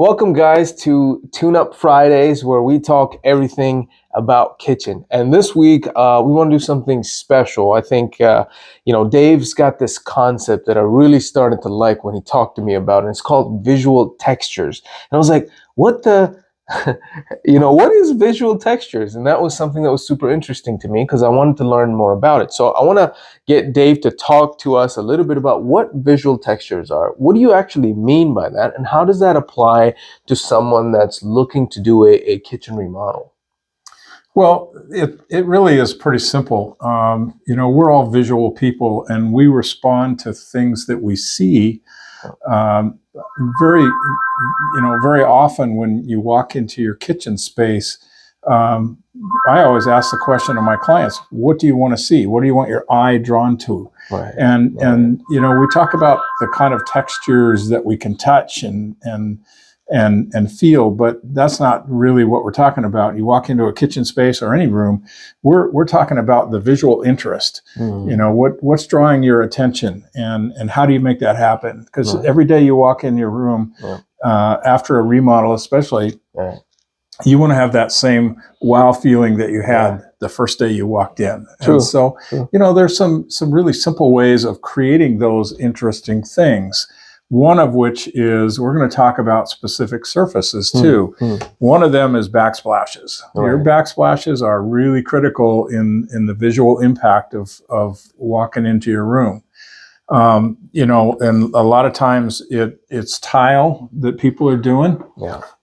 Welcome, guys, to Tune Up Fridays, where we talk everything about kitchen. And this week, we want to do something special. I think, Dave's got this concept that I really started to like when he talked to me about it. And it's called visual textures. And I was like, what the? What is visual textures? And that was something that was super interesting to me because I wanted to learn more about it. So I want to get Dave to talk to us a little bit about what visual textures are. What do you actually mean by that? And how does that apply to someone that's looking to do a kitchen remodel? Well, it really is pretty simple. We're all visual people, and we respond to things that we see. Um, very often when you walk into your kitchen space, um, I always ask the question to my clients: "What do you want to see? What do you want your eye drawn to?" Right. And we talk about the kind of textures that we can touch and feel, but that's not really what we're talking about. You walk into a kitchen space or any room, we're talking about the visual interest. What's drawing your attention, and how do you make that happen? Because every day you walk in your room, after a remodel especially, you want to have that same wow feeling that you had the first day you walked in. True. And so, there's some really simple ways of creating those interesting things. One of which is, we're going to talk about specific surfaces too. One of them is backsplashes. Your backsplashes are really critical in the visual impact of walking into your room. And a lot of times it's tile that people are doing.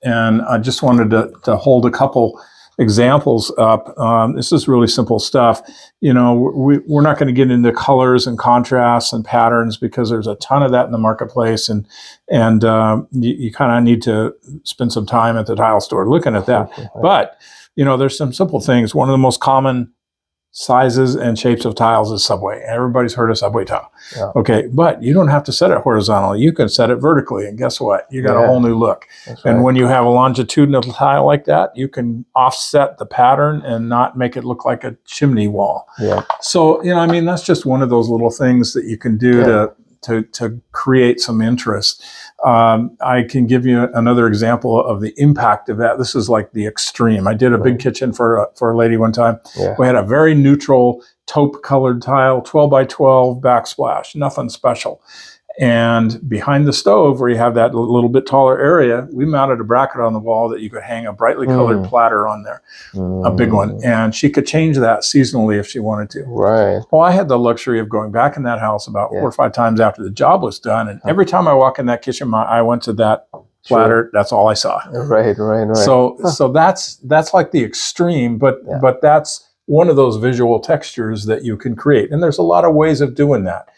And I just wanted to hold a couple examples up. This is really simple stuff. We're not going to get into colors and contrasts and patterns because there's a ton of that in the marketplace, and you kind of need to spend some time at the tile store looking at that. But there's some simple things. One of the most common sizes and shapes of tiles is subway. Everybody's heard of subway tile. Okay, but you don't have to set it horizontally. You can set it vertically, and guess what? You got a whole new look. And when you have a longitudinal tile like that, you can offset the pattern and not make it look like a chimney wall. So, that's just one of those little things that you can do to create some interest. I can give you another example of the impact of that. This is like the extreme. I did a big kitchen for a lady one time. We had a very neutral taupe colored tile, 12 by 12 backsplash, nothing special. And behind the stove, where you have that little bit taller area, we mounted a bracket on the wall that you could hang a brightly colored platter on there, a big one. And she could change that seasonally if she wanted to. Well, I had the luxury of going back in that house about 4 or 5 times after the job was done. And every time I walk in that kitchen, I went to that platter. That's all I saw. Right. So that's like the extreme, but that's one of those visual textures that you can create. And there's a lot of ways of doing that.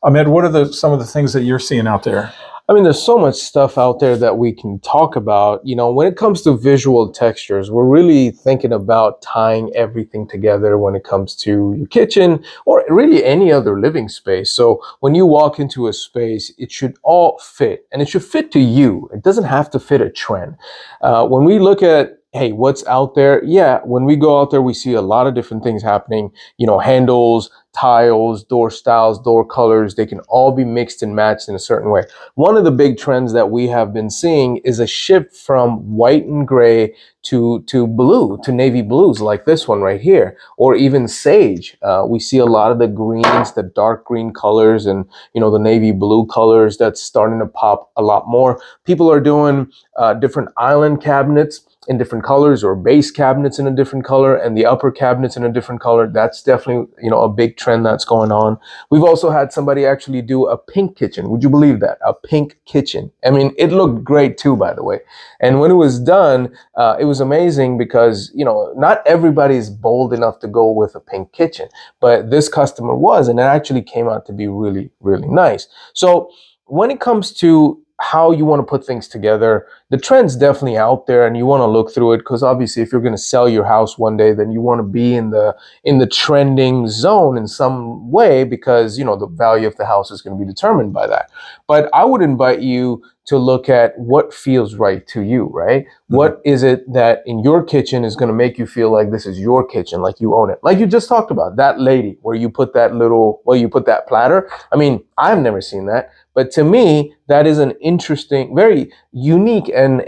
Ahmed, what are some of the things that you're seeing out there? I mean, there's so much stuff out there that we can talk about. When it comes to visual textures, we're really thinking about tying everything together when it comes to your kitchen or really any other living space. So when you walk into a space, it should all fit, and it should fit to you. It doesn't have to fit a trend. When we look at what's out there? When we go out there, we see a lot of different things happening. Handles, tiles, door styles, door colors, they can all be mixed and matched in a certain way. One of the big trends that we have been seeing is a shift from white and gray to blue, to navy blues like this one right here, or even sage. We see a lot of the greens, the dark green colors, and the navy blue colors that's starting to pop a lot more. People are doing different island cabinets in different colors, or base cabinets in a different color, and the upper cabinets in a different color. That's definitely a big trend that's going on. We've also had somebody actually do a pink kitchen. Would you believe that? A pink kitchen. I mean, it looked great too, by the way. And when it was done, it was amazing because not everybody's bold enough to go with a pink kitchen, but this customer was, and it actually came out to be really, really nice. So when it comes to how you want to put things together, the trend's definitely out there, and you want to look through it, because obviously if you're going to sell your house one day, then you want to be in the trending zone in some way, because the value of the house is going to be determined by that. But I would invite you to look at what feels right to you, right? What is it that in your kitchen is going to make you feel like this is your kitchen, like you own it? Like you just talked about, that lady where you put that platter. I mean, I've never seen that, But to me, that is an interesting, very unique and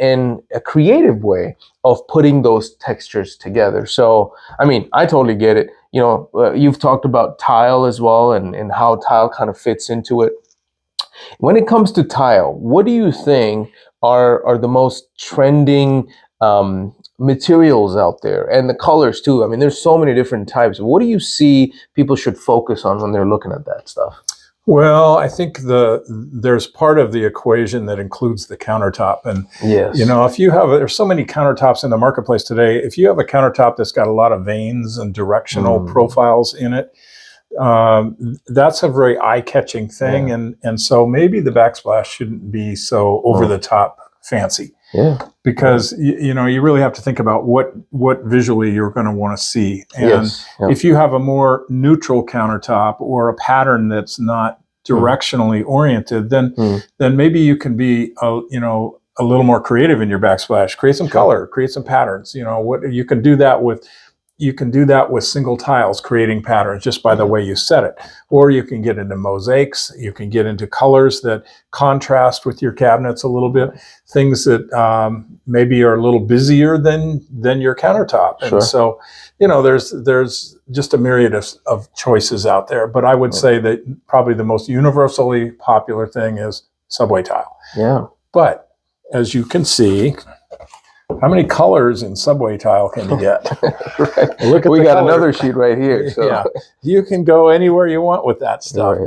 a creative way of putting those textures together. So, I mean, I totally get it. You've talked about tile as well, and how tile kind of fits into it. When it comes to tile, what do you think are the most trending materials out there, and the colors too? I mean, there's so many different types. What do you see people should focus on when they're looking at that stuff? Well, I think there's part of the equation that includes the countertop. And, Yes. if there's so many countertops in the marketplace today, if you have a countertop that's got a lot of veins and directional profiles in it, that's a very eye-catching thing. Yeah. And so maybe the backsplash shouldn't be so over-the-top fancy. Yeah. Because you really have to think about what visually you're going to want to see. And Yes. Yep. if you have a more neutral countertop or a pattern that's not directionally oriented, then maybe you can be a little more creative in your backsplash. Create some color, create some patterns. What you can do that with. You can do that with single tiles, creating patterns just by the way you set it. Or you can get into mosaics. You can get into colors that contrast with your cabinets a little bit, things that maybe are a little busier than your countertop. Sure. And so, there's just a myriad of choices out there. But I would say that probably the most universally popular thing is subway tile. Yeah. But as you can see, how many colors in subway tile can you get? Right. Look at we got color. another sheet right here. So. Yeah, you can go anywhere you want with that stuff.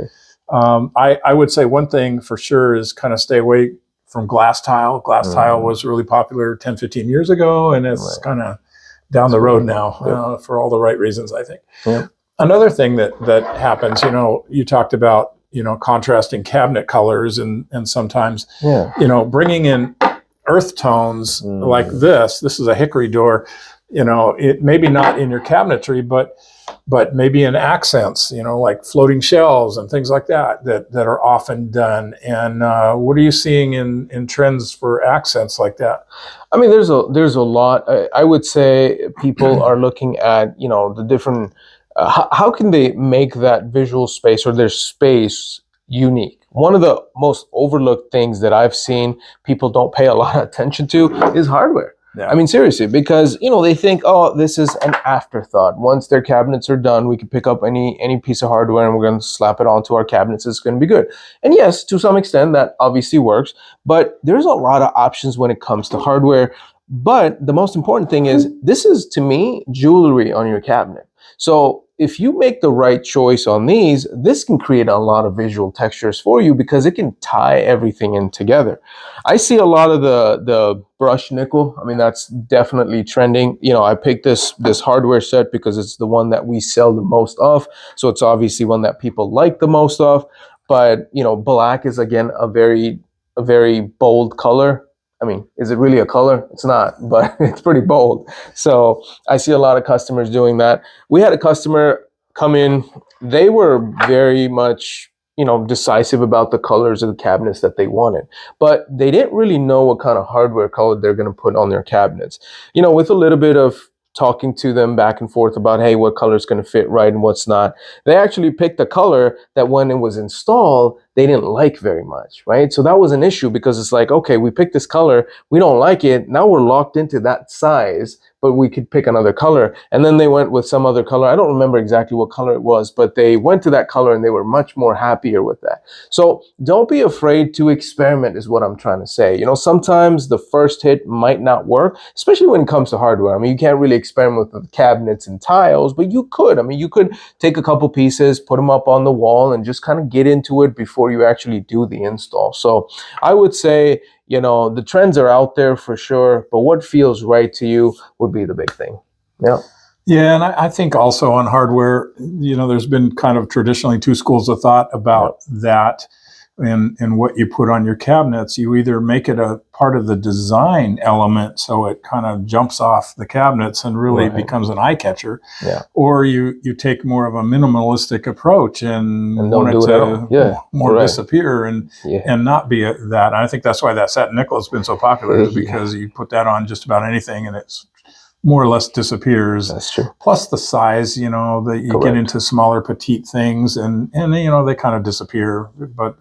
Right. I would say one thing for sure is kind of stay away from glass tile. Glass tile was really popular 10, 15 years ago, and it's kind of down the road now for all the right reasons, I think. Yep. Another thing that happens, you talked about, contrasting cabinet colors and sometimes, bringing in earth tones like this. This is a hickory door. It maybe not in your cabinetry, but maybe in accents. Like floating shelves and things like that are often done. And what are you seeing in trends for accents like that? I mean, there's a lot. I would say people are looking at the different. How can they make that visual space or their space unique? One of the most overlooked things that I've seen people don't pay a lot of attention to is hardware. Yeah. I mean, seriously, because they think, oh, this is an afterthought. Once their cabinets are done, we can pick up any piece of hardware and we're going to slap it onto our cabinets. It's going to be good. And yes, to some extent, that obviously works. But there's a lot of options when it comes to hardware. But the most important thing is, this is, to me, jewelry on your cabinet. So if you make the right choice on these, this can create a lot of visual textures for you because it can tie everything in together. I see a lot of the brushed nickel. I mean, that's definitely trending. I picked this hardware set because it's the one that we sell the most of. So it's obviously one that people like the most of. But, black is, again, a very bold color. I mean, is it really a color? It's not, but it's pretty bold. So I see a lot of customers doing that. We had a customer come in. They were very much, decisive about the colors of the cabinets that they wanted, but they didn't really know what kind of hardware color they're going to put on their cabinets. With a little bit of talking to them back and forth about, hey, what color is going to fit right and what's not, they actually picked a color that when it was installed, they didn't like very much, right? So that was an issue because it's like, okay, we picked this color, we don't like it, now we're locked into that size, but we could pick another color. And then they went with some other color. I don't remember exactly what color it was, but they went to that color and they were much more happier with that. So don't be afraid to experiment is what I'm trying to say. Sometimes the first hit might not work, especially when it comes to hardware. I mean, you can't really experiment with the cabinets and tiles, but you could. I mean, you could take a couple pieces, put them up on the wall and just kind of get into it before you actually do the install. So I would say, the trends are out there for sure, but what feels right to you would be the big thing. Yeah. Yeah, and I think also on hardware, there's been kind of traditionally two schools of thought about that. And what you put on your cabinets, you either make it a part of the design element so it kind of jumps off the cabinets and really becomes an eye catcher, or you take more of a minimalistic approach and want it to more disappear and not be that. And I think that's why that satin nickel has been so popular, is because you put that on just about anything and it's more or less disappears. That's true. Plus the size, that you get Correct. into smaller petite things, and they kind of disappear. But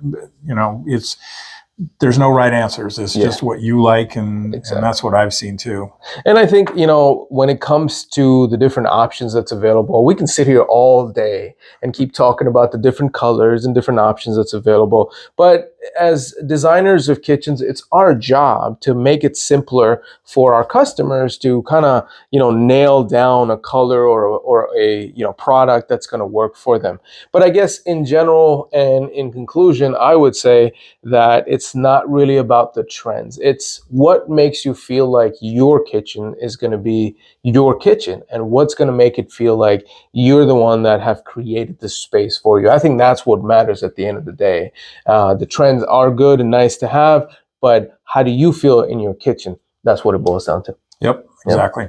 there's no right answers. It's just what you like, and that's what I've seen too. And I think, when it comes to the different options that's available, we can sit here all day and keep talking about the different colors and different options that's available. But as designers of kitchens, it's our job to make it simpler for our customers to kind of, nail down a color or a, product that's going to work for them. But I guess in general and in conclusion, I would say that it's not really about the trends. It's what makes you feel like your kitchen is going to be your kitchen, and what's going to make it feel like you're the one that have created this space for you. I think that's what matters at the end of the day. The trends are good and nice to have, but how do you feel in your kitchen? That's what it boils down to. Yep, exactly.